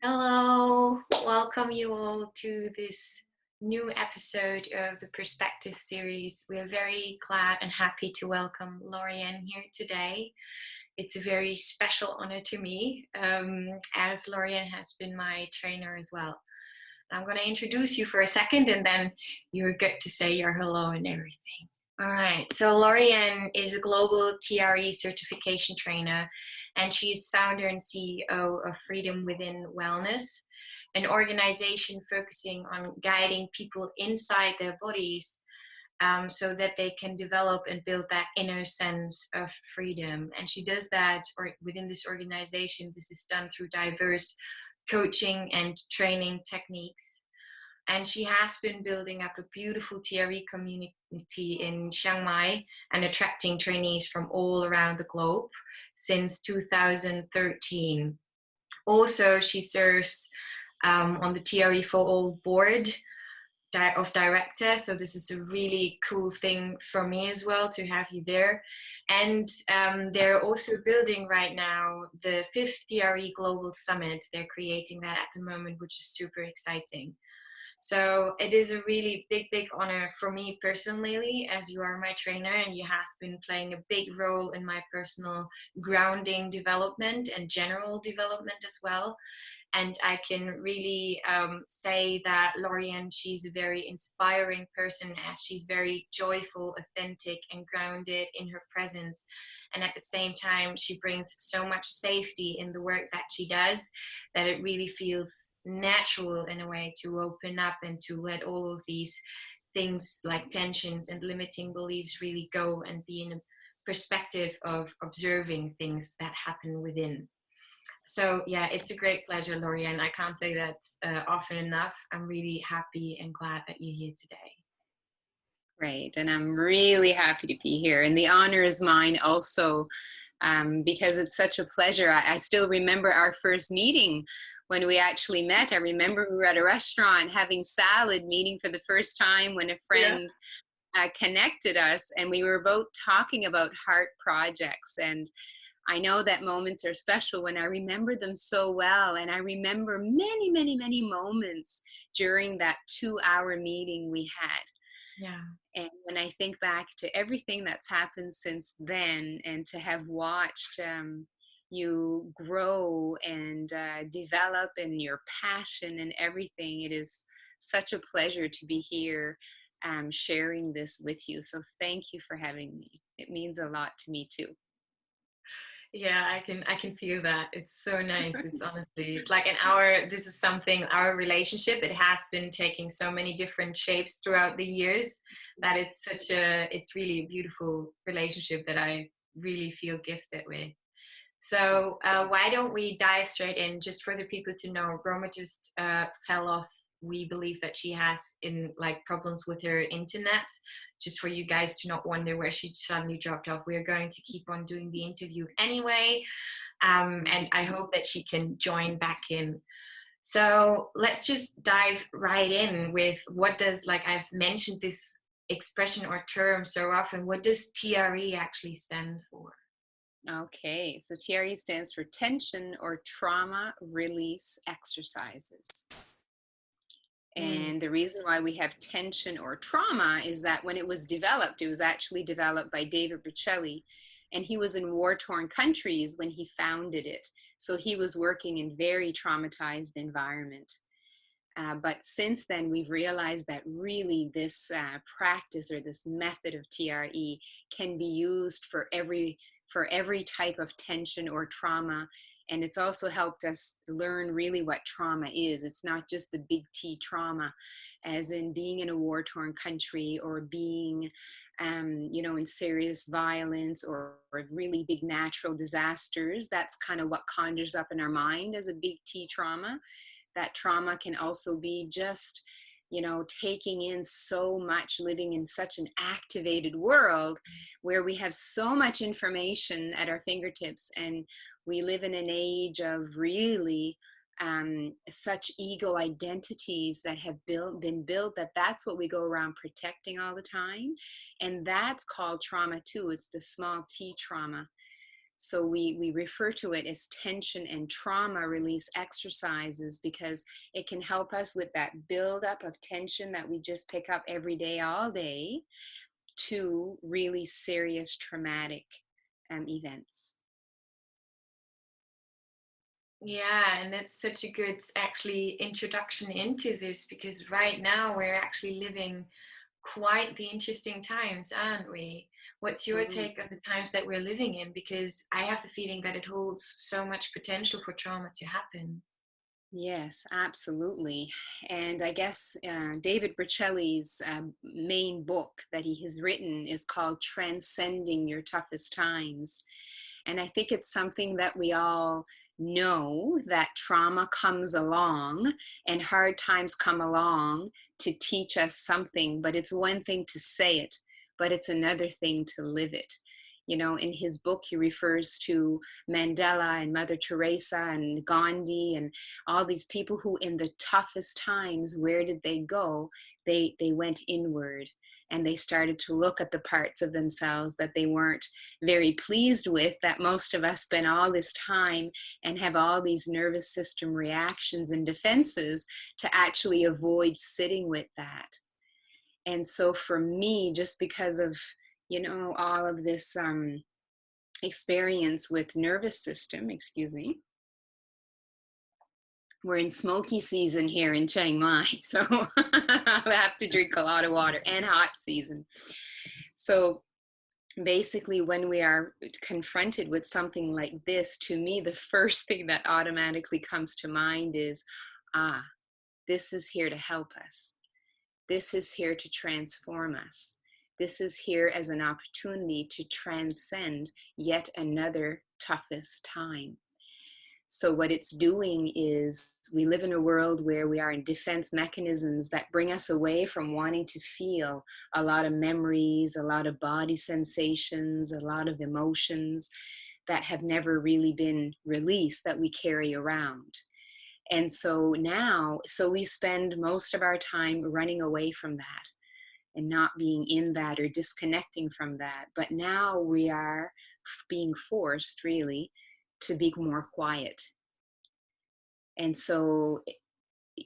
Hello, welcome you all to this new episode of the Perspective series. We're very glad and happy to welcome Lorianne here today. It's a very special honor to me, as Lorianne has been my trainer as well. I'm going to introduce you for a second and then you're good to say your hello and everything. All right, so Lorianne is a global TRE certification trainer, and she's founder and CEO of Freedom Within Wellness, an organization focusing on guiding people inside their bodies so that they can develop and build that inner sense of freedom. And she does that within this organization. This is done through diverse coaching and training techniques. And she has been building up a beautiful TRE community in Chiang Mai and attracting trainees from all around the globe since 2013. Also, she serves on the TRE for All board of director, so this is a really cool thing for me as well to have you there. And they're also building right now the 5th TRE Global Summit. They're creating that at the moment, which is super exciting. So it is a really big honor for me personally, as you are my trainer and you have been playing a big role in my personal grounding development and general development as well. And I can really say that Lorianne, she's a very inspiring person, as she's very joyful, authentic, and grounded in her presence. And at the same time, she brings so much safety in the work that she does that it really feels natural in a way to open up and to let all of these things like tensions and limiting beliefs really go and be in a perspective of observing things that happen within. So yeah, it's a great pleasure, Lorianne. I can't say that often enough. I'm really happy and glad that you're here today. Great, and I'm really happy to be here. And the honor is mine also, because it's such a pleasure. I still remember our first meeting when we actually met. I remember we were at a restaurant having salad, meeting for the first time when a friend connected us, and we were both talking about heart projects. And I know that moments are special when I remember them so well. And I remember many moments during that 2-hour meeting we had. Yeah. And when I think back to everything that's happened since then, and to have watched you grow and develop, and your passion and everything, it is such a pleasure to be here sharing this with you. So thank you for having me. It means a lot to me too. Yeah, I can feel that. It's so nice. It's honestly, it's like this is something, our relationship, it has been taking so many different shapes throughout the years that it's really a beautiful relationship that I really feel gifted with. So why don't we dive straight in, just for the people to know. Roma just fell off. We believe that she has problems with her internet. Just for you guys to not wonder where she suddenly dropped off, we are going to keep on doing the interview anyway, and I hope that she can join back in. So let's just dive right in with what does, like I've mentioned this expression or term so often, what does TRE actually stand for? Okay, so TRE stands for Tension or Trauma Release Exercises. And the reason why we have tension or trauma is that when it was actually developed by David Berceli, and he was in war-torn countries when he founded it. So he was working in very traumatized environment. But since then, we've realized that really this practice or this method of TRE can be used for every type of tension or trauma. And it's also helped us learn really what trauma is. It's not just the big T trauma, as in being in a war-torn country, or being, in serious violence, or really big natural disasters. That's kind of what conjures up in our mind as a big T trauma. That trauma can also be just, taking in so much, living in such an activated world where we have so much information at our fingertips, and we live in an age of really such ego identities that have been built, that's what we go around protecting all the time. And that's called trauma too. It's the small T trauma. So we refer to it as tension and trauma release exercises because it can help us with that buildup of tension that we just pick up every day, all day, to really serious traumatic events. Yeah, and that's such a good actually introduction into this, because right now we're actually living quite the interesting times, aren't we? What's your Mm. take on the times that we're living in? Because I have the feeling that it holds so much potential for trauma to happen. Yes, absolutely. And I guess David Berceli's main book that he has written is called Transcending Your Toughest Times. And I think it's something that we all know, that trauma comes along and hard times come along to teach us something. But it's one thing to say it, but it's another thing to live it. In his book, he refers to Mandela and Mother Teresa and Gandhi and all these people who, in the toughest times, where did they go? They went inward, and they started to look at the parts of themselves that they weren't very pleased with, that most of us spend all this time and have all these nervous system reactions and defenses to actually avoid sitting with that. And so for me, just because of all of this experience with nervous system, excuse me, we're in smoky season here in Chiang Mai, so I have to drink a lot of water, and hot season. So basically, when we are confronted with something like this, to me, the first thing that automatically comes to mind is, this is here to help us. This is here to transform us. This is here as an opportunity to transcend yet another toughest time. So what it's doing is, we live in a world where we are in defense mechanisms that bring us away from wanting to feel a lot of memories, a lot of body sensations, a lot of emotions that have never really been released, that we carry around. And so now, we spend most of our time running away from that and not being in that or disconnecting from that. But now we are being forced, really, to be more quiet. And so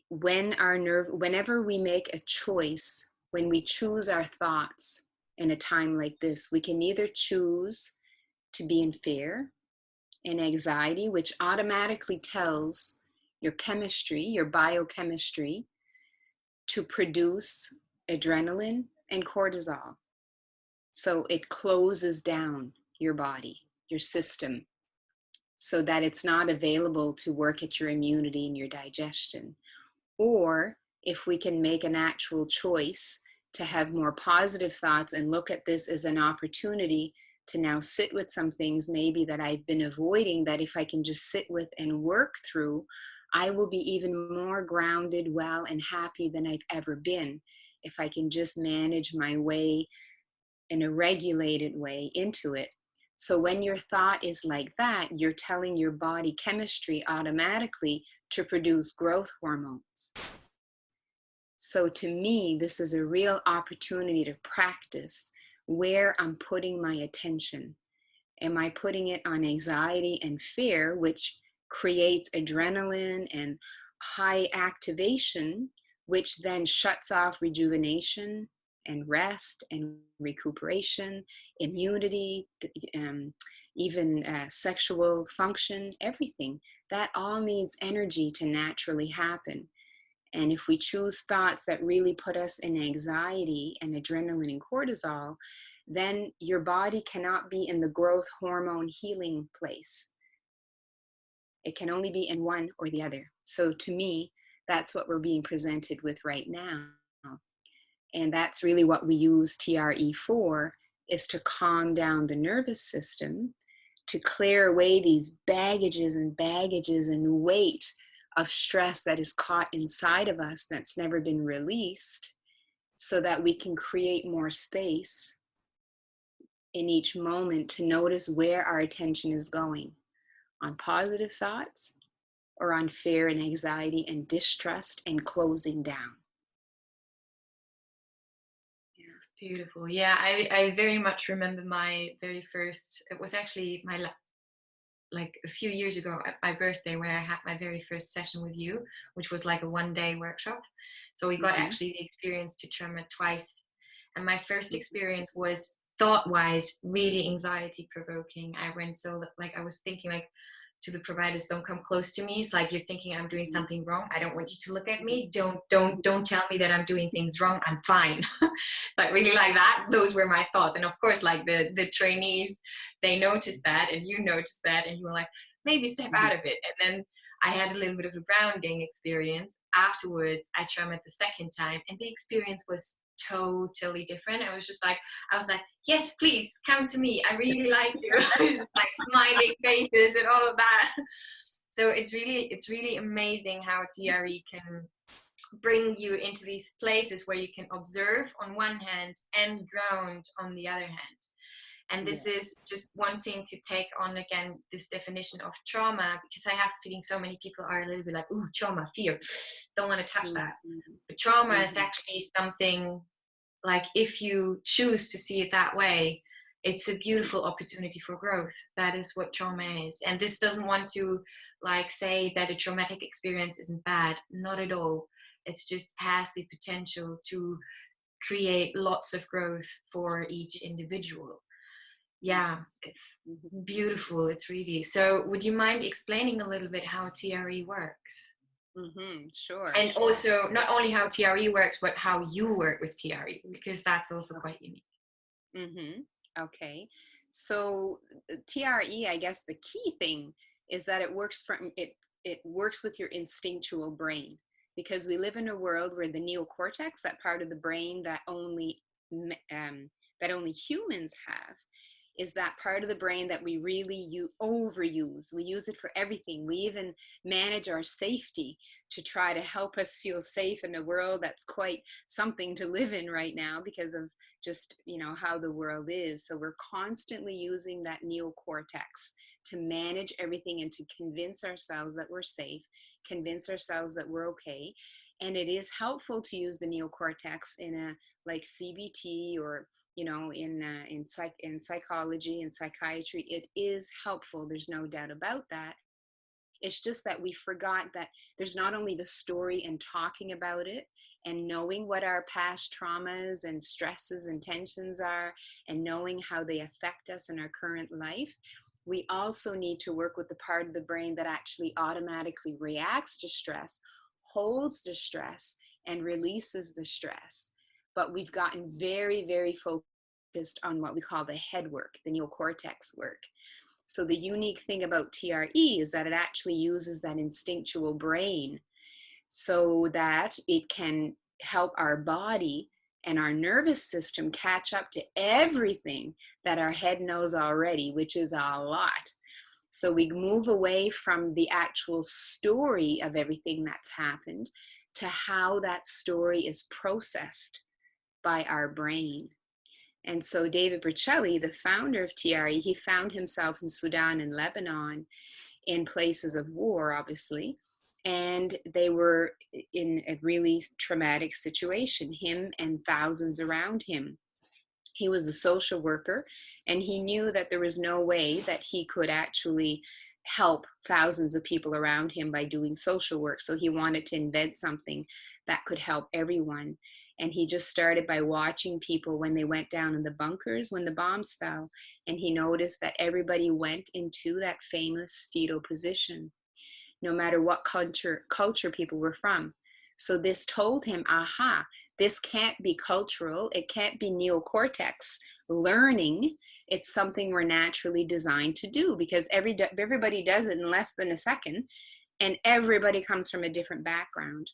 whenever we make a choice, when we choose our thoughts in a time like this, we can either choose to be in fear and anxiety, which automatically tells your chemistry, your biochemistry, to produce adrenaline and cortisol. So it closes down your body, your system, so that it's not available to work at your immunity and your digestion. Or if we can make an actual choice to have more positive thoughts and look at this as an opportunity to now sit with some things maybe that I've been avoiding, that if I can just sit with and work through, I will be even more grounded, well, and happy than I've ever been if I can just manage my way in a regulated way into it. So when your thought is like that, you're telling your body chemistry automatically to produce growth hormones. So to me, this is a real opportunity to practice where I'm putting my attention. Am I putting it on anxiety and fear, which creates adrenaline and high activation, which then shuts off rejuvenation and rest and recuperation, immunity, even sexual function, everything. That all needs energy to naturally happen. And if we choose thoughts that really put us in anxiety and adrenaline and cortisol, then your body cannot be in the growth hormone healing place. It can only be in one or the other. So to me, that's what we're being presented with right now. And that's really what we use TRE for, is to calm down the nervous system, to clear away these baggages and weight of stress that is caught inside of us that's never been released, so that we can create more space in each moment to notice where our attention is going, on positive thoughts or on fear and anxiety and distrust and closing down. It's beautiful. Yeah, I very much remember my very first, it was actually like a few years ago at my birthday, where I had my very first session with you, which was like a 1-day workshop. So we got Mm-hmm. actually the experience to trauma twice. And my first Mm-hmm. experience was thought-wise really anxiety provoking. I went so like I was thinking like to the providers, don't come close to me. It's like you're thinking I'm doing something wrong. I don't want you to look at me. Don't tell me that I'm doing things wrong. I'm fine. But really like that, those were my thoughts. And of course, like the trainees, they noticed that, and you noticed that, and you were like, maybe step out of it. And then I had a little bit of a grounding experience. Afterwards, I tried it the second time, and the experience was totally different. I was like, yes, please come to me. I really like you. Just like smiling faces and all of that. So it's really amazing how TRE can bring you into these places where you can observe on one hand and ground on the other hand. And this Yes. is just wanting to take on again this definition of trauma, because I have a feeling so many people are a little bit like, ooh, trauma, fear, don't want to touch that. Mm-hmm. But trauma is Mm-hmm. actually something, like if you choose to see it that way, it's a beautiful opportunity for growth. That is what trauma is. And this doesn't want to like say that a traumatic experience isn't bad. Not at all. It's just has the potential to create lots of growth for each individual. Yeah, Yes. it's Mm-hmm. beautiful. It's really. So would you mind explaining a little bit how TRE works? Mm-hmm. Sure. And also not only how TRE works, but how you work with TRE, because that's also quite unique. Mm-hmm. Okay. So TRE, I guess the key thing is that it works with your instinctual brain, because we live in a world where the neocortex, that part of the brain that only humans have, is that part of the brain that we really overuse. We use it for everything. We even manage our safety to try to help us feel safe in a world that's quite something to live in right now because of just, how the world is. So we're constantly using that neocortex to manage everything and to convince ourselves that we're safe, convince ourselves that we're okay. And it is helpful to use the neocortex in a like CBT or in psychology and psychiatry. It is helpful. There's no doubt about that. It's just that we forgot that there's not only the story and talking about it and knowing what our past traumas and stresses and tensions are and knowing how they affect us in our current life. We also need to work with the part of the brain that actually automatically reacts to stress, holds the stress, and releases the stress. But we've gotten very, very focused on what we call the head work, the neocortex work. So the unique thing about TRE is that it actually uses that instinctual brain so that it can help our body and our nervous system catch up to everything that our head knows already, which is a lot. So we move away from the actual story of everything that's happened to how that story is processed by our brain. And so David Berceli, the founder of TRE, he found himself in Sudan and Lebanon in places of war, obviously. And they were in a really traumatic situation, him and thousands around him. He was a social worker, and he knew that there was no way that he could actually help thousands of people around him by doing social work. So he wanted to invent something that could help everyone. And he just started by watching people when they went down in the bunkers, when the bombs fell. And he noticed that everybody went into that famous fetal position, no matter what culture people were from. So this told him, aha, this can't be cultural. It can't be neocortex learning. It's something we're naturally designed to do because everybody does it in less than a second, and everybody comes from a different background.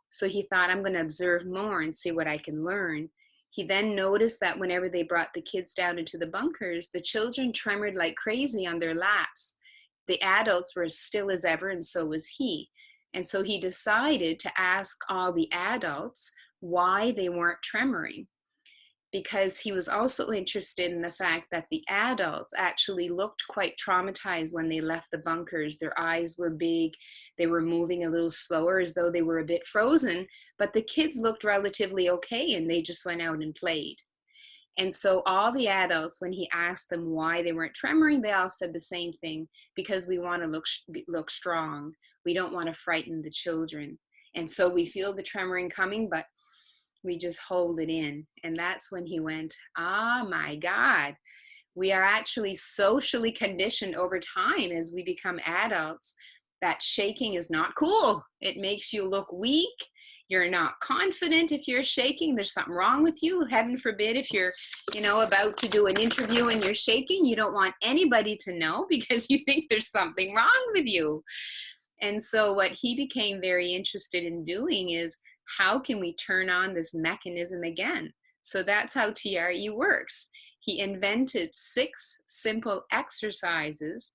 So he thought, I'm going to observe more and see what I can learn. He then noticed that whenever they brought the kids down into the bunkers, the children tremored like crazy on their laps. The adults were as still as ever, and so was he. And so he decided to ask all the adults why they weren't tremoring, because he was also interested in the fact that the adults actually looked quite traumatized when they left the bunkers. Their eyes were big, they were moving a little slower as though they were a bit frozen, but the kids looked relatively okay and they just went out and played. And so all the adults, when he asked them why they weren't tremoring, they all said the same thing: because we want to look strong. We don't want to frighten the children. And so we feel the tremoring coming, but we just hold it in. And that's when he went, oh my God, we are actually socially conditioned over time as we become adults that shaking is not cool. It makes you look weak. You're not confident if you're shaking. There's something wrong with you. Heaven forbid if you're, about to do an interview and you're shaking. You don't want anybody to know because you think there's something wrong with you. And so what he became very interested in doing is, how can we turn on this mechanism again? So that's how TRE works. He invented 6 simple exercises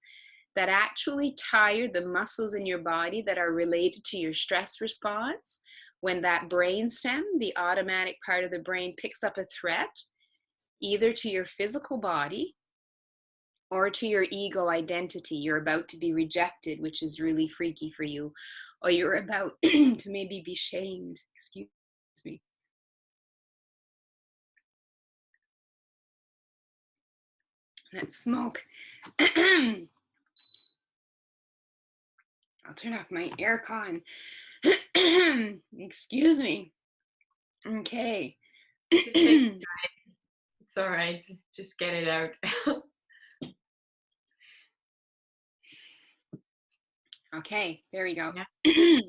that actually tire the muscles in your body that are related to your stress response. When that brainstem, the automatic part of the brain, picks up a threat, either to your physical body or to your ego identity. You're about to be rejected, which is really freaky for you, or you're about to maybe be shamed. Excuse me. That smoke. I'll turn off my aircon. Excuse me. Okay. Just take your time. It's all right. Just get it out. Okay, there we go. Yeah.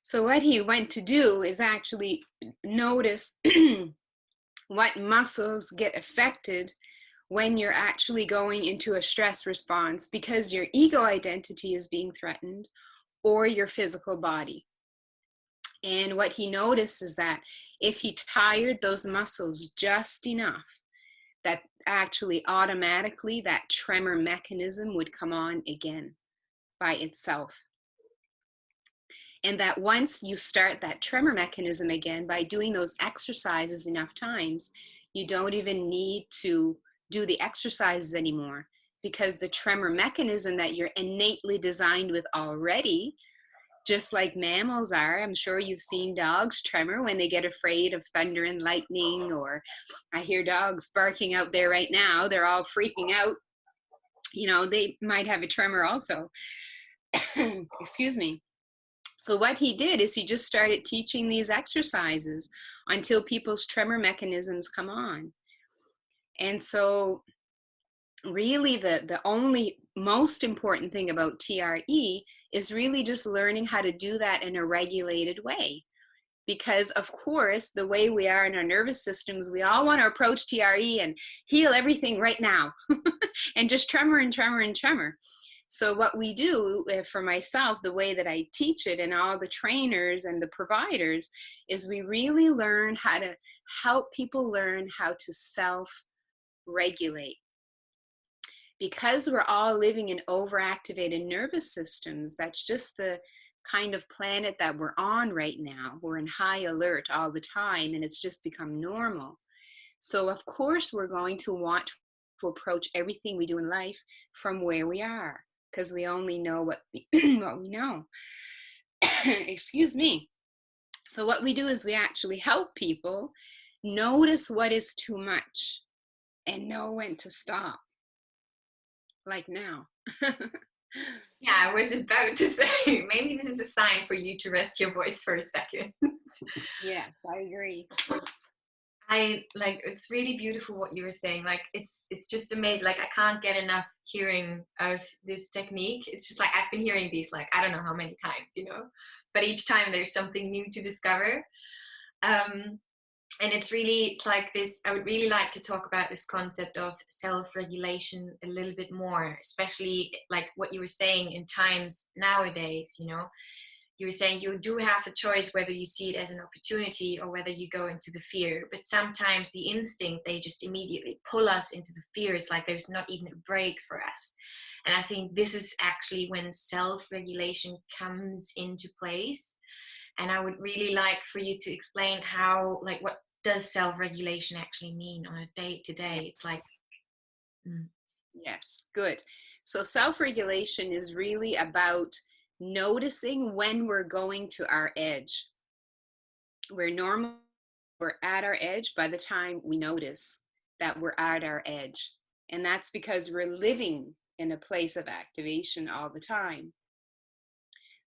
So what he went to do is actually notice what muscles get affected when you're actually going into a stress response because your ego identity is being threatened, or your physical body. And what he noticed is that if he tired those muscles just enough, that actually automatically that tremor mechanism would come on again by itself. And that once you start that tremor mechanism again by doing those exercises enough times, you don't even need to do the exercises anymore, because the tremor mechanism that you're innately designed with already, just like mammals are. I'm sure you've seen dogs tremor when they get afraid of thunder and lightning, or I hear dogs barking out there right now. They're all freaking out. They might have a tremor also. Excuse me. So what he did is he just started teaching these exercises until people's tremor mechanisms come on. And so really the only most important thing about TRE is really just learning how to do that in a regulated way. Because of course, the way we are in our nervous systems, we all want to approach TRE and heal everything right now and just tremor and tremor and tremor. So what we do, for myself, the way that I teach it and all the trainers and the providers, is we really learn how to help people learn how to self-regulate. Because we're all living in overactivated nervous systems, that's just the kind of planet that we're on right now. We're in high alert all the time, and it's just become normal. So of course we're going to want to approach everything we do in life from where we are, because we only know what we know. Excuse me. So what we do is we actually help people notice what is too much and know when to stop. Like now. Yeah, I was about to say, maybe this is a sign for you to rest your voice for a second. Yes, I agree. It's really beautiful what you were saying. Like it's just amazing. Like I can't get enough hearing of this technique. It's just like I've been hearing these like I don't know how many times, but each time there's something new to discover. And it's like this. I would really like to talk about this concept of self-regulation a little bit more, especially like what you were saying in times nowadays. You were saying you do have the choice whether you see it as an opportunity or whether you go into the fear. But sometimes the instinct, they just immediately pull us into the fear. It's like there's not even a break for us. And I think this is actually when self-regulation comes into place. And I would really like for you to explain how, like, what does self-regulation actually mean on a day-to-day? It's like, Yes, good. So self-regulation is really about noticing when we're going to our edge. We're normally we're at our edge by the time we notice that we're at our edge. And that's because we're living in a place of activation all the time.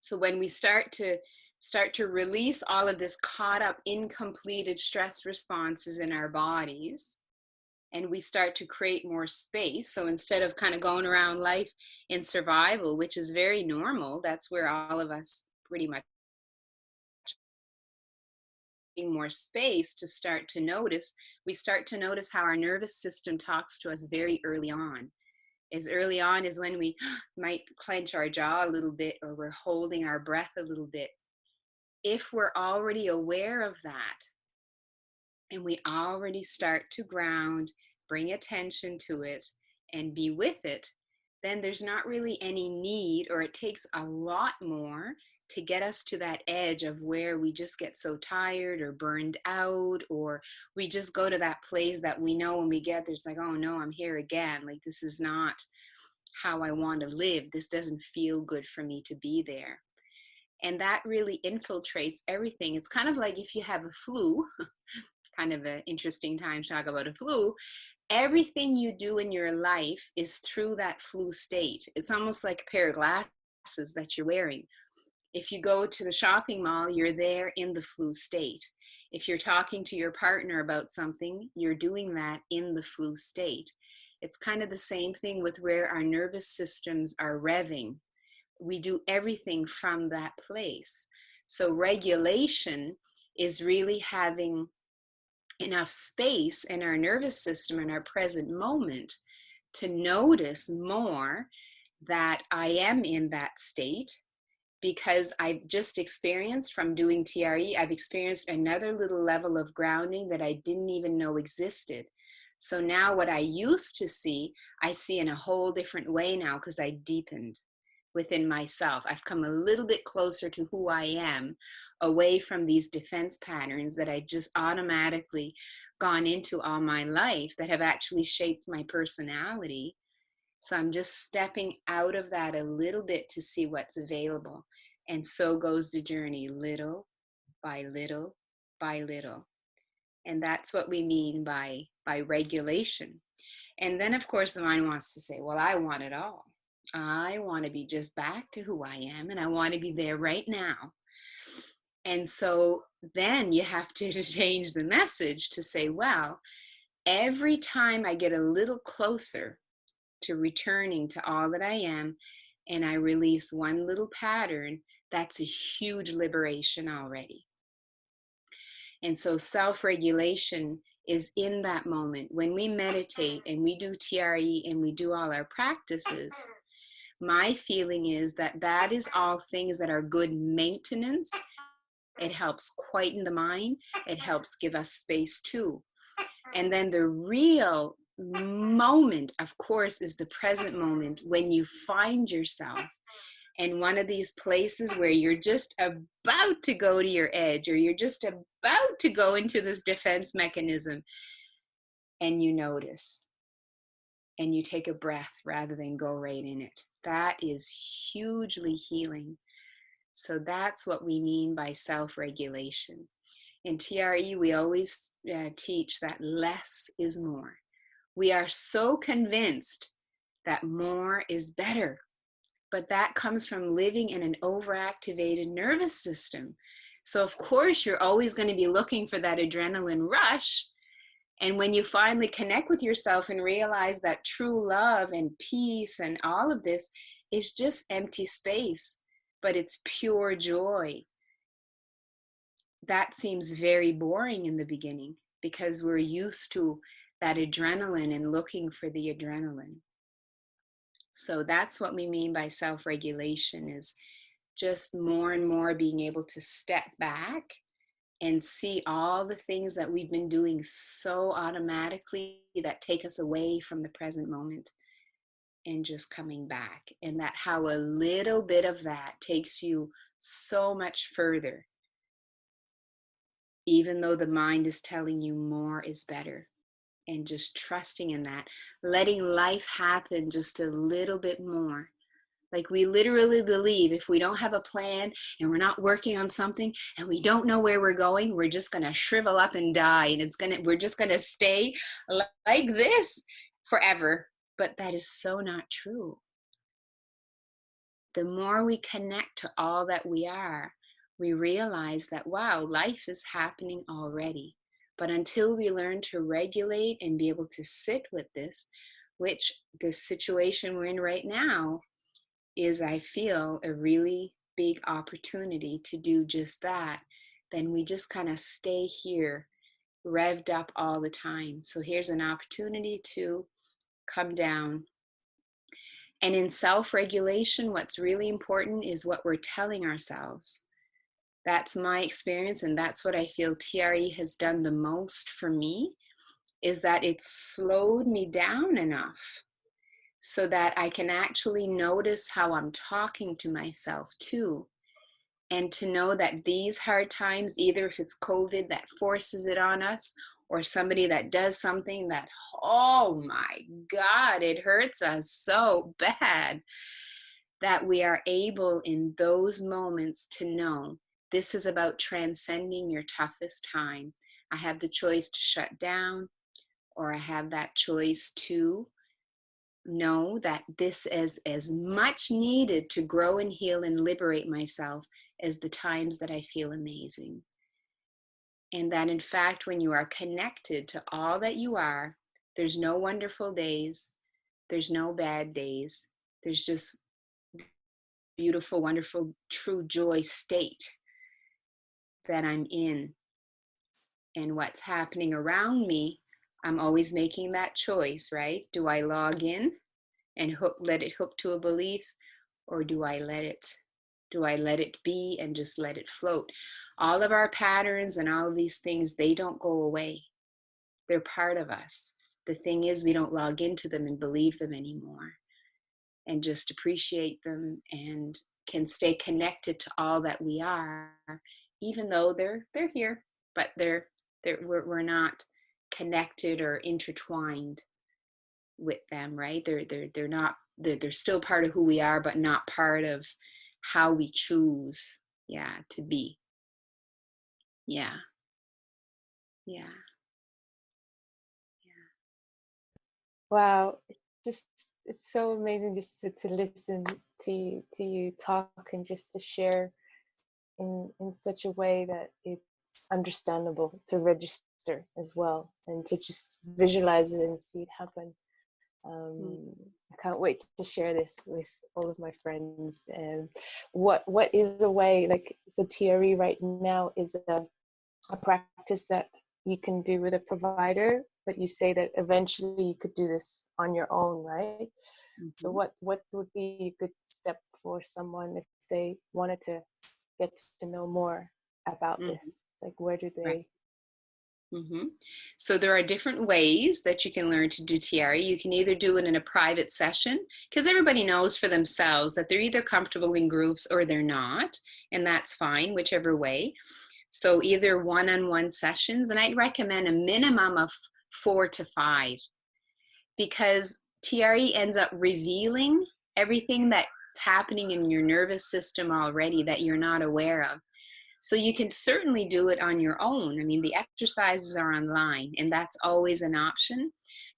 So when we start to release all of this caught up, incompleted stress responses in our bodies, and we start to create more space. So instead of kind of going around life in survival, which is very normal, that's where all of us pretty much more space to start to notice, we start to notice how our nervous system talks to us very early on. As early on as when we might clench our jaw a little bit, or we're holding our breath a little bit. If we're already aware of that, and we already start to ground, bring attention to it, and be with it, then there's not really any need, or it takes a lot more to get us to that edge of where we just get so tired or burned out, or we just go to that place that we know when we get there, it's like, oh no, I'm here again. Like, this is not how I want to live. This doesn't feel good for me to be there. And that really infiltrates everything. It's kind of like if you have a flu, kind of an interesting time to talk about a flu. Everything you do in your life is through that flu state. It's almost like a pair of glasses that you're wearing. If you go to the shopping mall, you're there in the flu state. If you're talking to your partner about something, you're doing that in the flu state. It's kind of the same thing with where our nervous systems are revving. We do everything from that place. So regulation is really having enough space in our nervous system in our present moment to notice more that I am in that state, because I've just experienced, from doing TRE, I've experienced another little level of grounding that I didn't even know existed. So now what I used to see, I see in a whole different way now, because I deepened within myself. I've come a little bit closer to who I am, away from these defense patterns that I just automatically gone into all my life that have actually shaped my personality. So I'm just stepping out of that a little bit to see what's available. And so goes the journey, little by little by little. And that's what we mean by regulation. And then, of course, the mind wants to say, well, I want it all. I want to be just back to who I am, and I want to be there right now. And so then you have to change the message to say, well, every time I get a little closer to returning to all that I am, and I release one little pattern, that's a huge liberation already. And so self-regulation is in that moment. When we meditate and we do TRE and we do all our practices, my feeling is that that is all things that are good maintenance. It helps quieten the mind. It helps give us space too. And then the real moment, of course, is the present moment, when you find yourself in one of these places where you're just about to go to your edge, or you're just about to go into this defense mechanism, and you notice, and you take a breath rather than go right in it. That is hugely healing. So that's what we mean by self-regulation. In TRE, we always teach that less is more. We are so convinced that more is better, but that comes from living in an overactivated nervous system. So of course, you're always going to be looking for that adrenaline rush. And when you finally connect with yourself and realize that true love and peace and all of this is just empty space, but it's pure joy, that seems very boring in the beginning, because we're used to that adrenaline and looking for the adrenaline. So that's what we mean by self-regulation, is just more and more being able to step back and see all the things that we've been doing so automatically that take us away from the present moment, and just coming back. And that how a little bit of that takes you so much further, even though the mind is telling you more is better. And just trusting in that, letting life happen just a little bit more Like we literally believe if we don't have a plan and we're not working on something and we don't know where we're going, we're just going to shrivel up and die, and we're just going to stay like this forever. But that is so not true. The more we connect to all that we are, we realize that, wow, life is happening already. But until we learn to regulate and be able to sit with this, which this situation we're in right now is, I feel, a really big opportunity to do just that, then we just kind of stay here, revved up all the time. So here's an opportunity to come down. And in self-regulation, what's really important is what we're telling ourselves. That's my experience, and that's what I feel TRE has done the most for me, is that it's slowed me down enough so that I can actually notice how I'm talking to myself too. And to know that these hard times, either if it's COVID that forces it on us, or somebody that does something that, oh my God, it hurts us so bad, that we are able in those moments to know this is about transcending your toughest time. I have the choice to shut down, or I have that choice to know that this is as much needed to grow and heal and liberate myself as the times that I feel amazing. And that in fact, when you are connected to all that you are, there's no wonderful days, there's no bad days, there's just beautiful, wonderful, true joy state that I'm in. And what's happening around me, I'm always making that choice, right? Do I log in and let it hook to a belief, or do I let it be and just let it float? All of our patterns and all of these things, they don't go away. They're part of us. The thing is, we don't log into them and believe them anymore, and just appreciate them and can stay connected to all that we are, even though they're here, but we're not connected or intertwined with them, right? They're not, they're still part of who we are, but not part of how we choose, yeah, to be. Yeah. Yeah. Yeah. Wow, it's so amazing just to listen to you talk and just to share in such a way that it's understandable to register as well, and to just visualize it and see it happen. I can't wait to share this with all of my friends. And what is a way, like, so TRE right now is a practice that you can do with a provider, but you say that eventually you could do this on your own, right? So what would be a good step for someone if they wanted to get to know more about this? Like, where do Right. they? So there are different ways that you can learn to do TRE. You can either do it in a private session, because everybody knows for themselves that they're either comfortable in groups or they're not, and that's fine, whichever way. So either one-on-one sessions, and I'd recommend a minimum of 4 to 5, because TRE ends up revealing everything that's happening in your nervous system already that you're not aware of. So you can certainly do it on your own. I mean, the exercises are online, and that's always an option.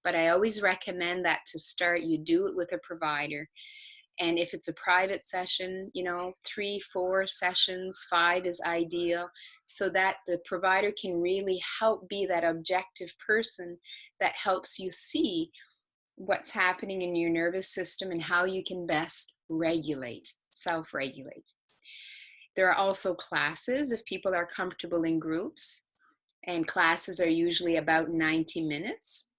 But I always recommend that to start, you do it with a provider. And if it's a private session, 3, 4 sessions, 5 is ideal, so that the provider can really help be that objective person that helps you see what's happening in your nervous system and how you can best regulate, self-regulate. There are also classes if people are comfortable in groups, and classes are usually about 90 minutes.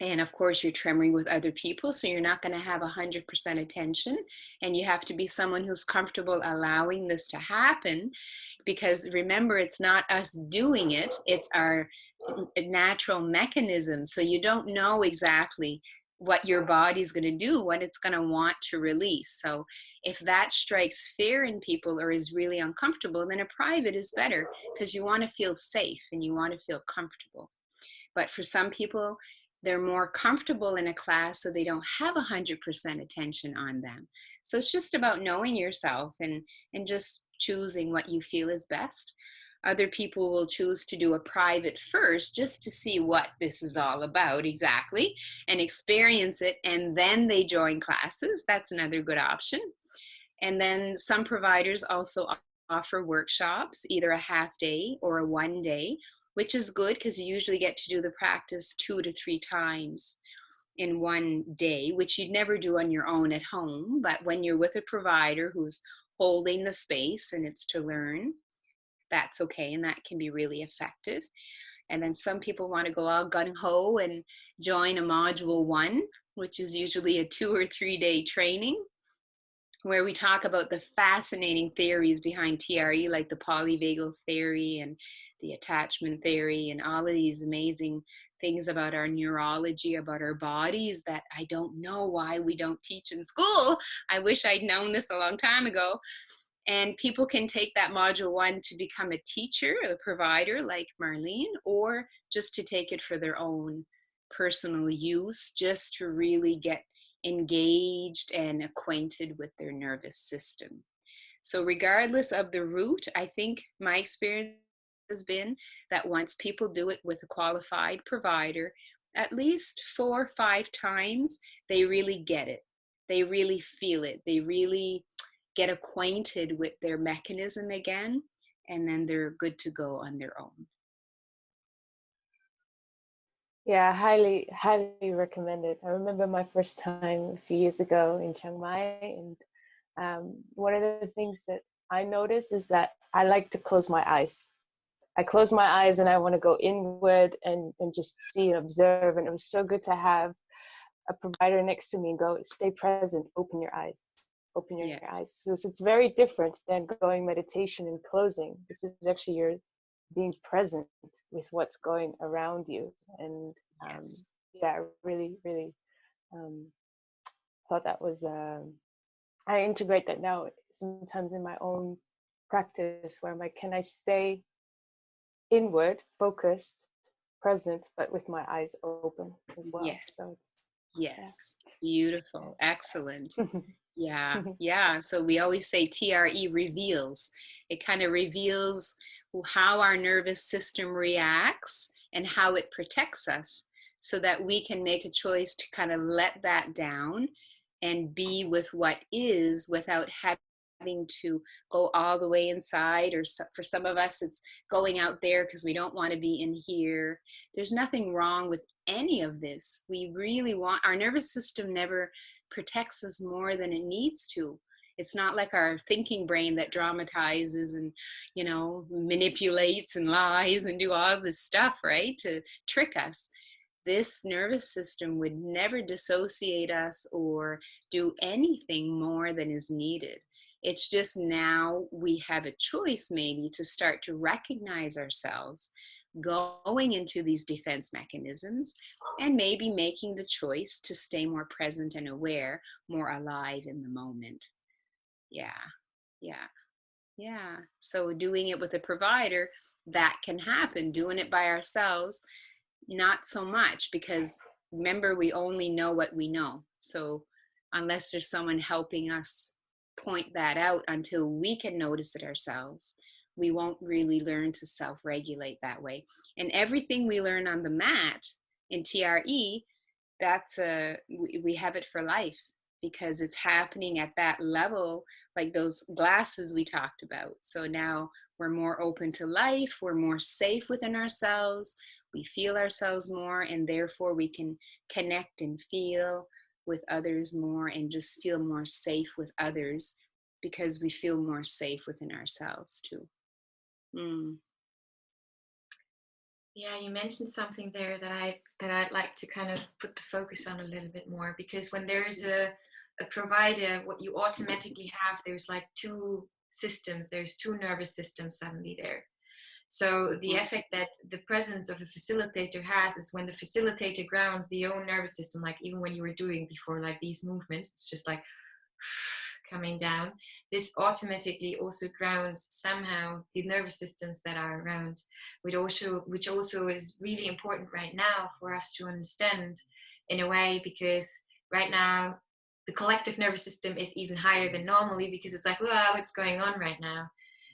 And of course, you're tremoring with other people, so you're not going to have 100% attention, and you have to be someone who's comfortable allowing this to happen, because remember, it's not us doing it, it's our natural mechanism. So you don't know exactly what your body's going to do, what it's going to want to release. So if that strikes fear in people or is really uncomfortable, then a private is better, because you want to feel safe and you want to feel comfortable. But for some people, they're more comfortable in a class, so they don't have 100% attention on them. So it's just about knowing yourself and just choosing what you feel is best. Other people will choose to do a private first just to see what this is all about exactly and experience it, and then they join classes. That's another good option. And then some providers also offer workshops, either a half day or a 1 day, which is good because you usually get to do the practice 2 to 3 times in 1 day, which you'd never do on your own at home. But when you're with a provider who's holding the space and it's to learn, that's okay, and that can be really effective. And then some people want to go all gung-ho and join a module 1, which is usually a 2 or 3 day training, where we talk about the fascinating theories behind TRE, like the polyvagal theory and the attachment theory, and all of these amazing things about our neurology, about our bodies that I don't know why we don't teach in school. I wish I'd known this a long time ago. And people can take that module 1 to become a teacher, a provider like Marlene, or just to take it for their own personal use, just to really get engaged and acquainted with their nervous system. So regardless of the route, I think my experience has been that once people do it with a qualified provider, at least 4 or 5 times, they really get it. They really feel it. They really get acquainted with their mechanism again, and then they're good to go on their own. Yeah, highly, highly recommended. I remember my first time a few years ago in Chiang Mai, and one of the things that I noticed is that I like to close my eyes. I close my eyes and I want to go inward and just see and observe. And it was so good to have a provider next to me and go, stay present, open your eyes, open your eyes. So it's very different than going meditation and closing. This is actually your being present with what's going around you. And yeah, really, really thought that was, I integrate that now sometimes in my own practice, where I'm like, can I stay inward, focused, present, but with my eyes open as well? Yes. So it's beautiful. Excellent. Yeah. So we always say TRE reveals. It kind of reveals how our nervous system reacts and how it protects us, so that we can make a choice to kind of let that down and be with what is, without having to go all the way inside. Or for some of us, it's going out there because we don't want to be in here. There's nothing wrong with any of this. We really want, our nervous system never protects us more than it needs to. It's not like our thinking brain that dramatizes and, manipulates and lies and do all this stuff, right, to trick us. This nervous system would never dissociate us or do anything more than is needed. It's just now we have a choice maybe to start to recognize ourselves going into these defense mechanisms, and maybe making the choice to stay more present and aware, more alive in the moment. Yeah. So doing it with a provider, that can happen. Doing it by ourselves, not so much, because remember, we only know what we know. So unless there's someone helping us point that out until we can notice it ourselves, we won't really learn to self-regulate that way. And everything we learn on the mat in TRE, we have it for life, because it's happening at that level, like those glasses we talked about. So now we're more open to life, we're more safe within ourselves, we feel ourselves more, and therefore we can connect and feel with others more, and just feel more safe with others, because we feel more safe within ourselves too. Yeah, you mentioned something there that I'd like to kind of put the focus on a little bit more, because when there's a provider, what you automatically have, there's like 2 systems, there's 2 nervous systems suddenly there. So the effect that the presence of a facilitator has is, when the facilitator grounds the own nervous system, like even when you were doing before, like these movements, it's just like coming down, this automatically also grounds somehow the nervous systems that are around, which also is really important right now for us to understand in a way, because right now the collective nervous system is even higher than normally, because it's like, wow, what's going on right now?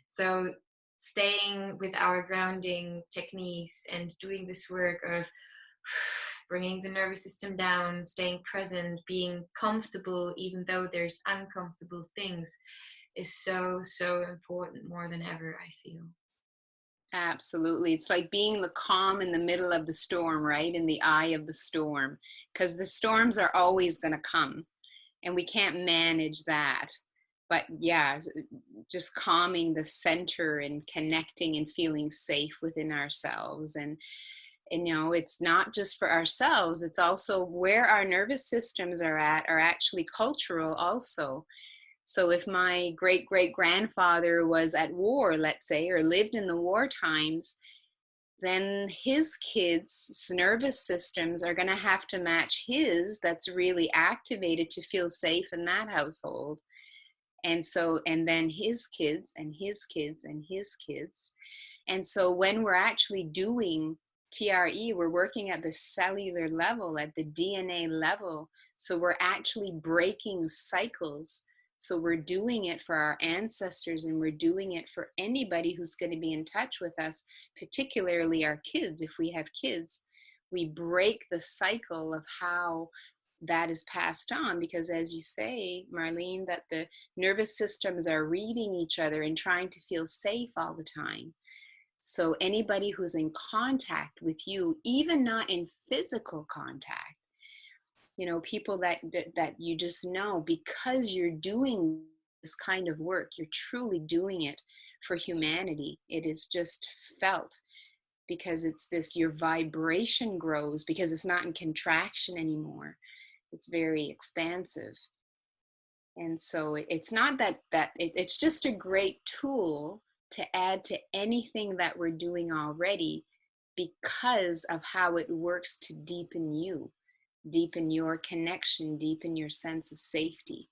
So staying with our grounding techniques and doing this work of bringing the nervous system down, staying present, being comfortable even though there's uncomfortable things, is so important, more than ever, I feel. Absolutely. It's like being the calm in the middle of the storm, right? In the eye of the storm, because the storms are always going to come and we can't manage that. But yeah, just calming the center and connecting and feeling safe within ourselves. And you know, it's not just for ourselves, it's also where our nervous systems are at, are actually cultural also. So if my great great grandfather was at war, let's say, or lived in the war times, then his kids' nervous systems are going to have to match his, that's really activated to feel safe in that household. And so, and then his kids and his kids and his kids. And so when we're actually doing TRE, we're working at the cellular level, at the DNA level. So we're actually breaking cycles. So we're doing it for our ancestors, and we're doing it for anybody who's going to be in touch with us, particularly our kids. If we have kids, we break the cycle of how that is passed on, because as you say, Marlene, that the nervous systems are reading each other and trying to feel safe all the time. So anybody who's in contact with you, even not in physical contact, you know, people that you just know, because you're doing this kind of work, you're truly doing it for humanity. It is just felt, because it's this, your vibration grows, because it's not in contraction anymore. It's very expansive. And so it's not it's just a great tool to add to anything that we're doing already, because of how it works to deepen you, deepen your connection, deepen your sense of safety.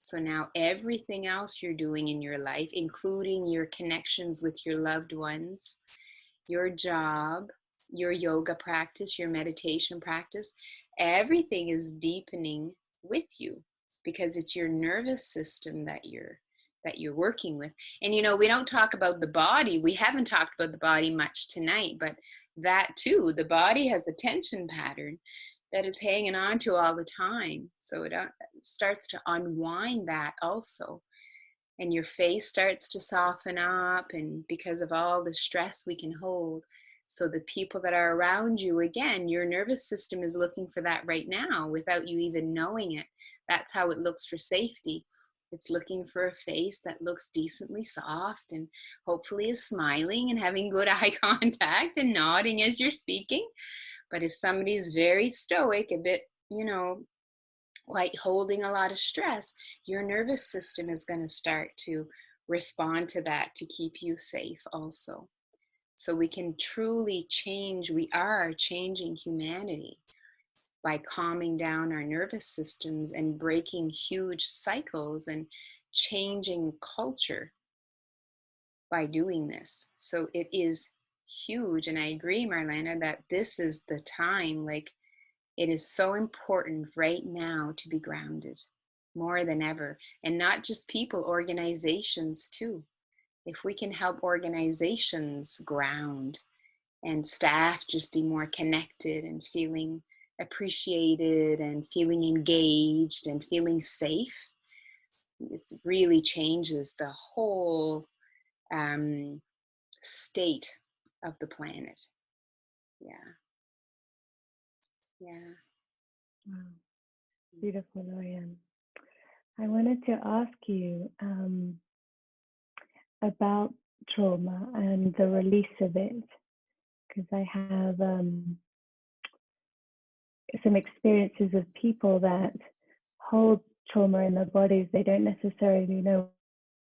So now everything else you're doing in your life, including your connections with your loved ones, your job, your yoga practice, your meditation practice, everything is deepening with you, because it's your nervous system that you're working with. And you know, we don't talk about the body. We haven't talked about the body much tonight, but that too, the body has a tension pattern that it's hanging on to all the time. So it starts to unwind that also. And your face starts to soften up, and because of all the stress we can hold. So the people that are around you, again, your nervous system is looking for that right now without you even knowing it. That's how it looks for safety. It's looking for a face that looks decently soft and hopefully is smiling and having good eye contact and nodding as you're speaking. But if somebody's very stoic, a bit, you know, quite holding a lot of stress, your nervous system is going to start to respond to that to keep you safe also. So we can truly change, we are changing humanity by calming down our nervous systems and breaking huge cycles and changing culture by doing this. So it is huge. And I agree, Marlena, that this is the time, like, it is so important right now to be grounded more than ever. And not just people, organizations too. If we can help organizations ground and staff just be more connected and feeling appreciated and feeling engaged and feeling safe, it really changes the whole state of the planet. Yeah. Yeah. Wow. Beautiful, Lorianne. I wanted to ask you about trauma and the release of it, because I have some experiences of people that hold trauma in their bodies. They don't necessarily know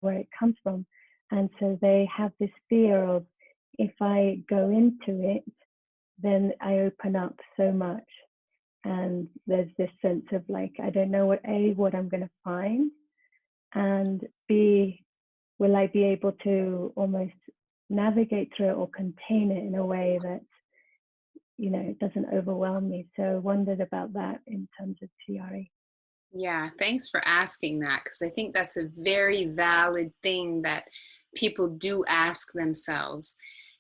where it comes from. And so they have this fear of, if I go into it, then I open up so much. And there's this sense of like, I don't know what I'm going to find. And B, will I be able to almost navigate through it or contain it in a way that, you know, it doesn't overwhelm me? So I wondered about that in terms of TRE. Yeah, thanks for asking that, because I think that's a very valid thing that people do ask themselves.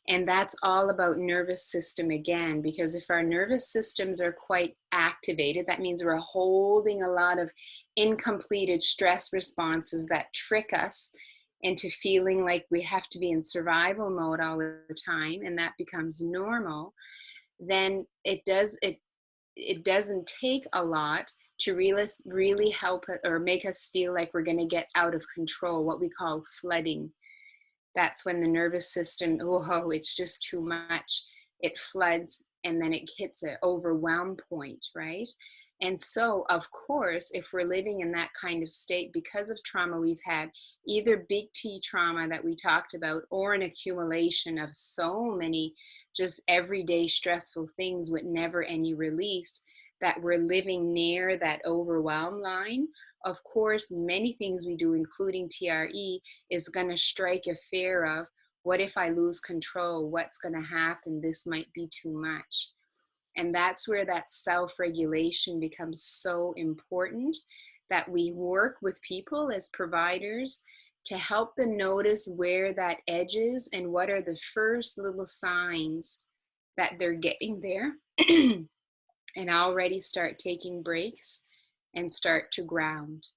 And that's all about nervous system again, because if our nervous systems are quite activated, that means we're holding a lot of incompleted stress responses that trick us into feeling like we have to be in survival mode all the time, and that becomes normal. Then it doesn't take a lot to really help or make us feel like we're going to get out of control, what we call flooding. That's when the nervous system, oh, it's just too much. It floods, and then it hits an overwhelm point, right? And so, of course, if we're living in that kind of state because of trauma we've had, either big T trauma that we talked about, or an accumulation of so many just everyday stressful things with never any release, that we're living near that overwhelm line, of course, many things we do, including TRE, is going to strike a fear of, what if I lose control? What's going to happen? This might be too much. And that's where that self-regulation becomes so important, that we work with people as providers to help them notice where that edge is and what are the first little signs that they're getting there. And already start taking breaks and start to ground,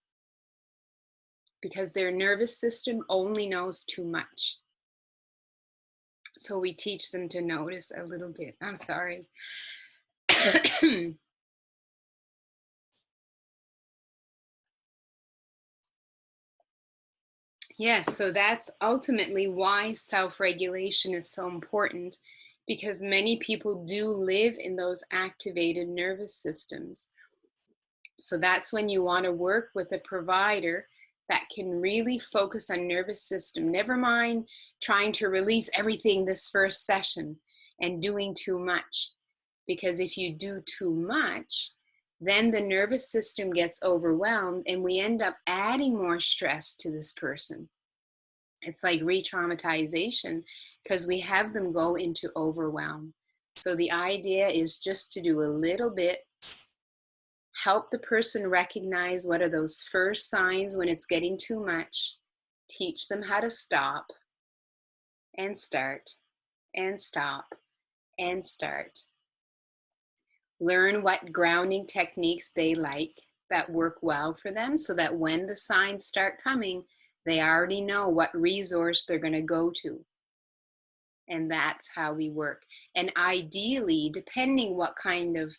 because their nervous system only knows too much. So we teach them to notice a little bit. I'm sorry. Yes, so that's ultimately why self-regulation is so important, because many people do live in those activated nervous systems. So that's when you want to work with a provider that can really focus on nervous system. Never mind trying to release everything this first session and doing too much. Because if you do too much, then the nervous system gets overwhelmed and we end up adding more stress to this person. It's like re-traumatization, because we have them go into overwhelm. So the idea is just to do a little bit, help the person recognize what are those first signs when it's getting too much, teach them how to stop and start and stop and start. Learn what grounding techniques they like that work well for them, so that when the signs start coming, they already know what resource they're going to go to. And that's how we work. And ideally, depending what kind of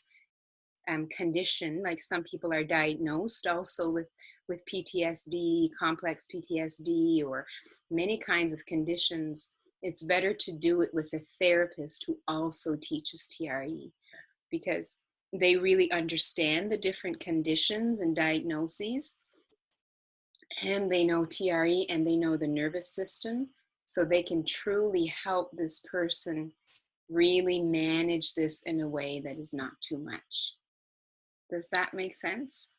condition, like some people are diagnosed also with PTSD, complex PTSD, or many kinds of conditions, it's better to do it with a therapist who also teaches TRE, because they really understand the different conditions and diagnoses, and they know TRE and they know the nervous system, so they can truly help this person really manage this in a way that is not too much. Does that make sense?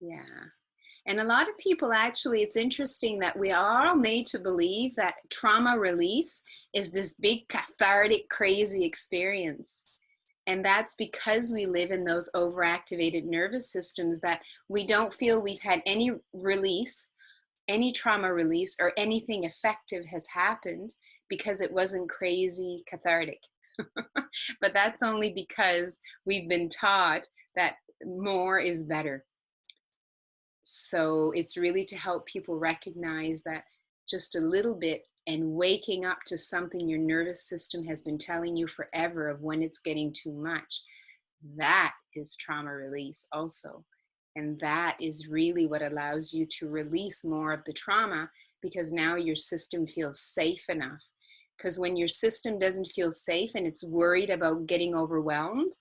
Yeah. And a lot of people, actually, it's interesting that we are all made to believe that trauma release is this big cathartic, crazy experience. And that's because we live in those overactivated nervous systems, that we don't feel we've had any release, any trauma release, or anything effective has happened, because it wasn't crazy cathartic. But that's only because we've been taught that more is better. So it's really to help people recognize that just a little bit, and waking up to something your nervous system has been telling you forever of when it's getting too much. That is trauma release also. And that is really what allows you to release more of the trauma, because now your system feels safe enough. Because when your system doesn't feel safe and it's worried about getting overwhelmed,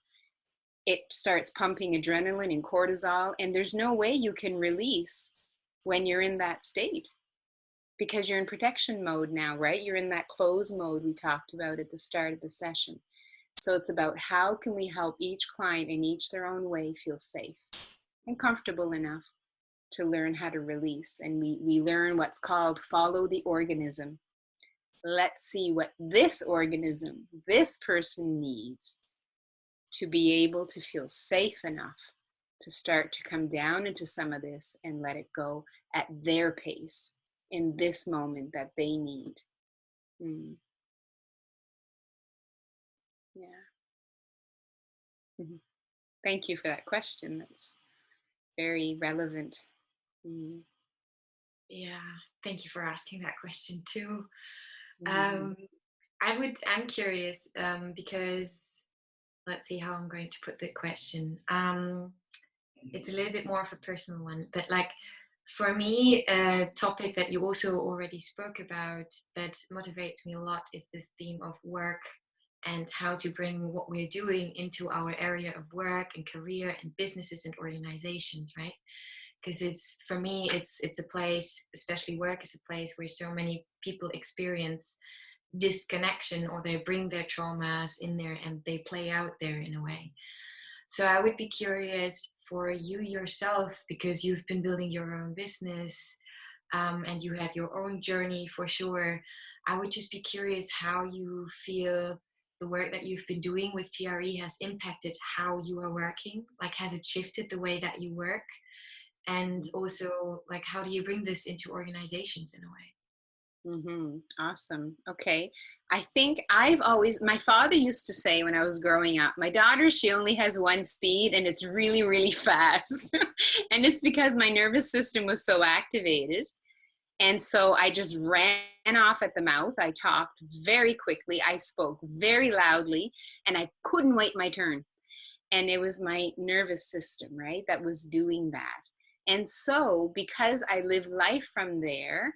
it starts pumping adrenaline and cortisol, and there's no way you can release when you're in that state, because you're in protection mode now, right? You're in that close mode we talked about at the start of the session. So it's about how can we help each client in each their own way feel safe and comfortable enough to learn how to release. And we learn what's called follow the organism. Let's see what this organism, this person needs to be able to feel safe enough to start to come down into some of this and let it go at their pace in this moment that they need. Yeah. Thank you for that question. That's very relevant. Yeah, thank you for asking that question too. I'm curious because let's see how I'm going to put the question. It's a little bit more of a personal one, but like for me, a topic that you also already spoke about that motivates me a lot is this theme of work and how to bring what we're doing into our area of work and career and businesses and organizations, right? Because for me it's a place, especially work is a place where so many people experience disconnection, or they bring their traumas in there and they play out there in a way. So I would be curious for you yourself, because you've been building your own business and you had your own journey for sure. I would just be curious how you feel the work that you've been doing with TRE has impacted how you are working. Like, has it shifted the way that you work? And also, like, how do you bring this into organizations in a way? Awesome. Okay. I think my father used to say when I was growing up, my daughter, she only has one speed and it's really, really fast. And it's because my nervous system was so activated. And so I just ran off at the mouth. I talked very quickly. I spoke very loudly and I couldn't wait my turn. And it was my nervous system, right, that was doing that. And so because I lived life from there,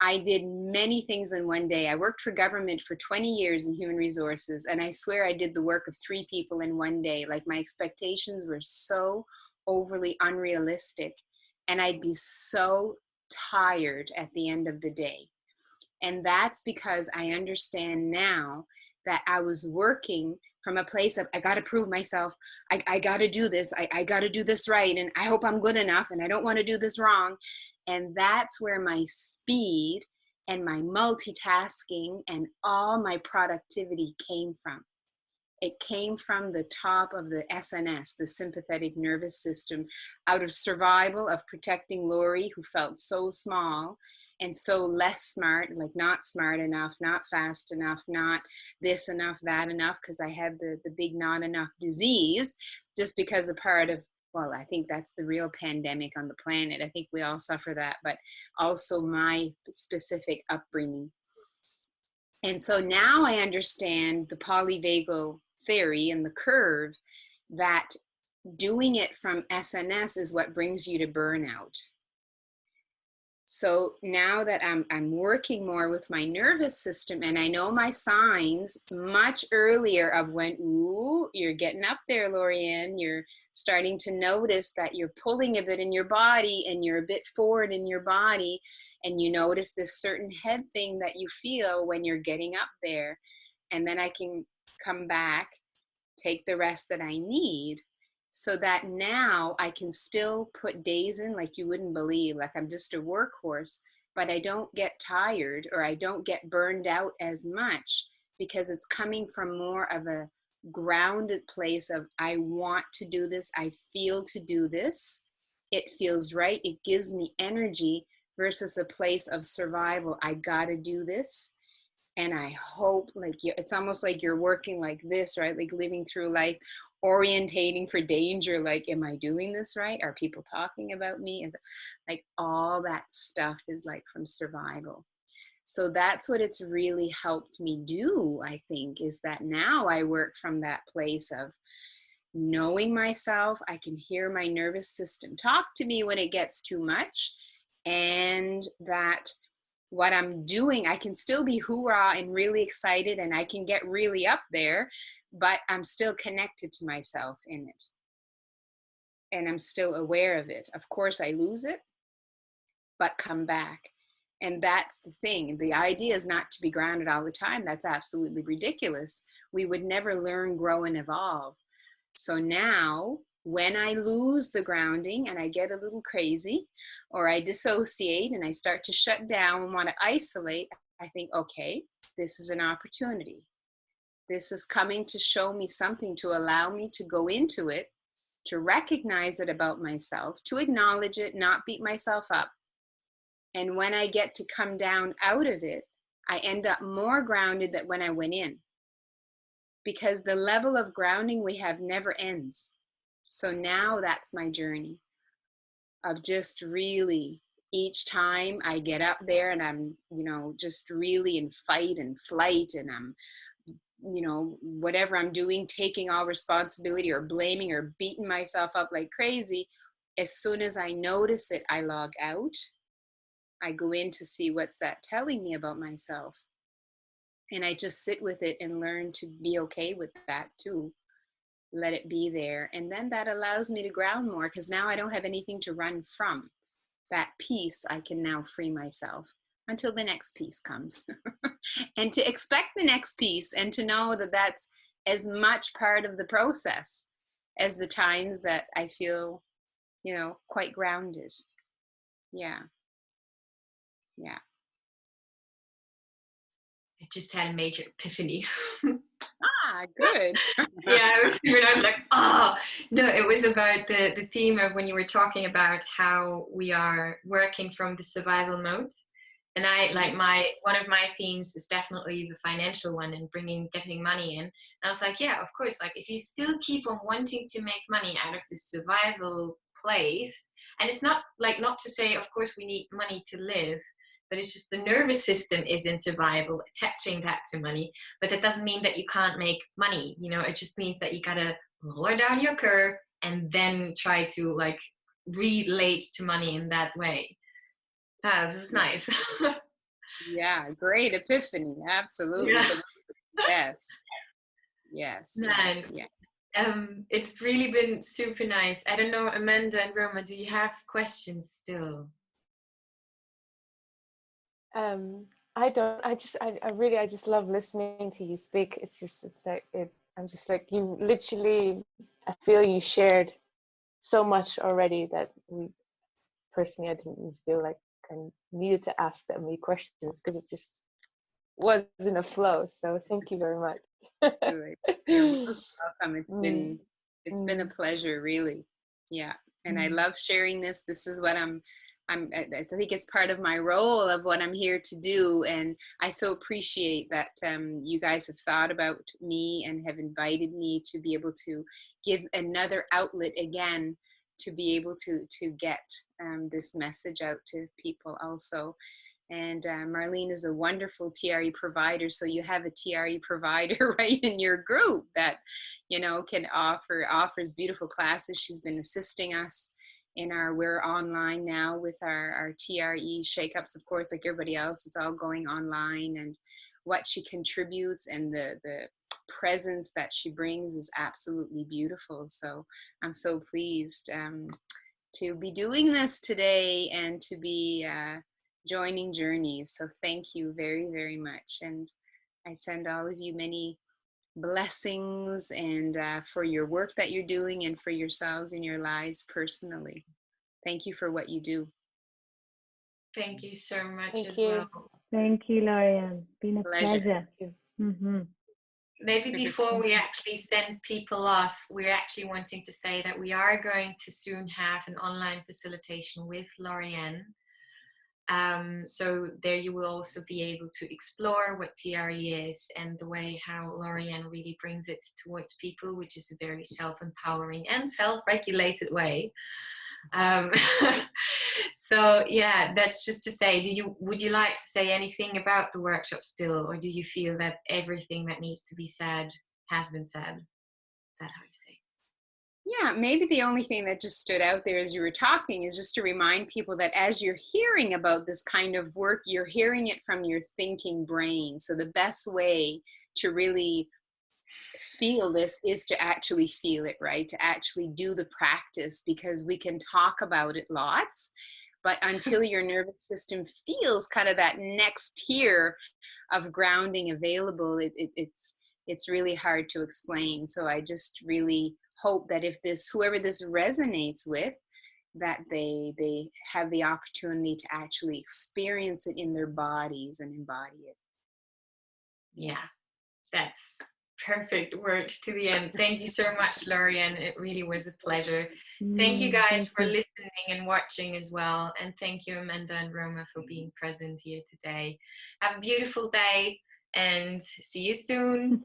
I did many things in one day. I worked for government for 20 years in human resources, and I swear I did the work of 3 people in one day. Like, my expectations were so overly unrealistic, and I'd be so tired at the end of the day. And that's because I understand now that I was working from a place of, I got to prove myself. I got to do this. I got to do this right. And I hope I'm good enough. And I don't want to do this wrong. And that's where my speed and my multitasking and all my productivity came from. It came from the top of the SNS, the sympathetic nervous system, out of survival of protecting Lori, who felt so small and so less smart, like not smart enough, not fast enough, not this enough, that enough, because I had the big not enough disease, just because a part of, well, I think that's the real pandemic on the planet. I think we all suffer that, but also my specific upbringing. And so now I understand the polyvagal theory and the curve, that doing it from SNS is what brings you to burnout. So now that I'm working more with my nervous system, and I know my signs much earlier of when, ooh, you're getting up there, Lorianne, you're starting to notice that you're pulling a bit in your body and you're a bit forward in your body, and you notice this certain head thing that you feel when you're getting up there. And then I can come back, take the rest that I need, so that now I can still put days in like you wouldn't believe, like I'm just a workhorse, but I don't get tired or I don't get burned out as much, because it's coming from more of a grounded place of, I want to do this, I feel to do this, it feels right, it gives me energy, versus a place of survival, I gotta do this. And I hope, like, it's almost like you're working like this, right? Like living through life, orientating for danger. Like, am I doing this right? Are people talking about me? Is like all that stuff is like from survival. So that's what it's really helped me do, I think, is that now I work from that place of knowing myself. I can hear my nervous system talk to me when it gets too much, and that what I'm doing, I can still be hoorah and really excited, and I can get really up there, but I'm still connected to myself in it. And I'm still aware of it. Of course, I lose it, but come back. And that's the thing. The idea is not to be grounded all the time. That's absolutely ridiculous. We would never learn, grow, and evolve. So now when I lose the grounding and I get a little crazy, or I dissociate and I start to shut down and want to isolate, I think, okay, this is an opportunity. This is coming to show me something, to allow me to go into it, to recognize it about myself, to acknowledge it, not beat myself up. And when I get to come down out of it, I end up more grounded than when I went in. Because the level of grounding we have never ends. So now that's my journey of just really, each time I get up there and I'm, just really in fight and flight, and I'm, whatever I'm doing, taking all responsibility or blaming or beating myself up like crazy, as soon as I notice it, I log out. I go in to see what's that telling me about myself. And I just sit with it and learn to be okay with that too. Let it be there. And then that allows me to ground more, because now I don't have anything to run from. That peace, I can now free myself until the next piece comes. And to expect the next piece, and to know that that's as much part of the process as the times that I feel, quite grounded. Yeah. Yeah. I just had a major epiphany. Good. Yeah, I was like, oh, no, it was about the theme of when you were talking about how we are working from the survival mode. And one of my themes is definitely the financial one, and getting money in. And I was like, yeah, of course, like if you still keep on wanting to make money out of the survival place, and it's not to say, of course, we need money to live, but it's just the nervous system is in survival, attaching that to money. But that doesn't mean that you can't make money. It just means that you gotta lower down your curve and then try to relate to money in that way. This is nice. Yeah, great epiphany. Absolutely. Yeah. Yes. Man. Yeah. It's really been super nice. I don't know, Amanda and Roma, do you have questions still? I don't. I just love listening to you speak. I'm just like, you literally, I feel you shared so much already that personally, I didn't feel like I needed to ask that many questions, because it just was in a flow. So thank you very much. You're most welcome. It's been a pleasure, really. Yeah. And I love sharing this. This is what I think it's part of my role of what I'm here to do. And I so appreciate that you guys have thought about me and have invited me to be able to give another outlet again, to be able to get this message out to people also. And Marlene is a wonderful TRE provider. So you have a TRE provider right in your group that, offers beautiful classes. She's been assisting us we're online now with our TRE shakeups, of course, like everybody else. It's all going online, and what she contributes and the presence that she brings is absolutely beautiful. So I'm so pleased to be doing this today and to be joining journeys. So thank you very, very much. And I send all of you many blessings, and for your work that you're doing, and for yourselves in your lives personally. Thank you for what you do. Thank you so much. Thank as you. well. Thank you, Lorianne. Been a pleasure. Mm-hmm. Maybe before we actually send people off, we're actually wanting to say that we are going to soon have an online facilitation with Lorianne. So there you will also be able to explore what TRE is, and the way how Lorianne really brings it towards people, which is a very self-empowering and self-regulated way. So yeah, that's just to say, would you like to say anything about the workshop still, or do you feel that everything that needs to be said has been said? Is that how you say? Yeah, maybe the only thing that just stood out there as you were talking is just to remind people that as you're hearing about this kind of work, you're hearing it from your thinking brain. So the best way to really feel this is to actually feel it, right? To actually do the practice, because we can talk about it lots, but until your nervous system feels kind of that next tier of grounding available, it's really hard to explain. So I just really hope that if whoever this resonates with, that they have the opportunity to actually experience it in their bodies and embody it. Yeah, that's perfect word to the end. Thank you so much, Lorian. It really was a pleasure. Thank you guys Thank for you. listening and watching as well. And thank you, Amanda and Roma, for being present here today. Have a beautiful day and see you soon.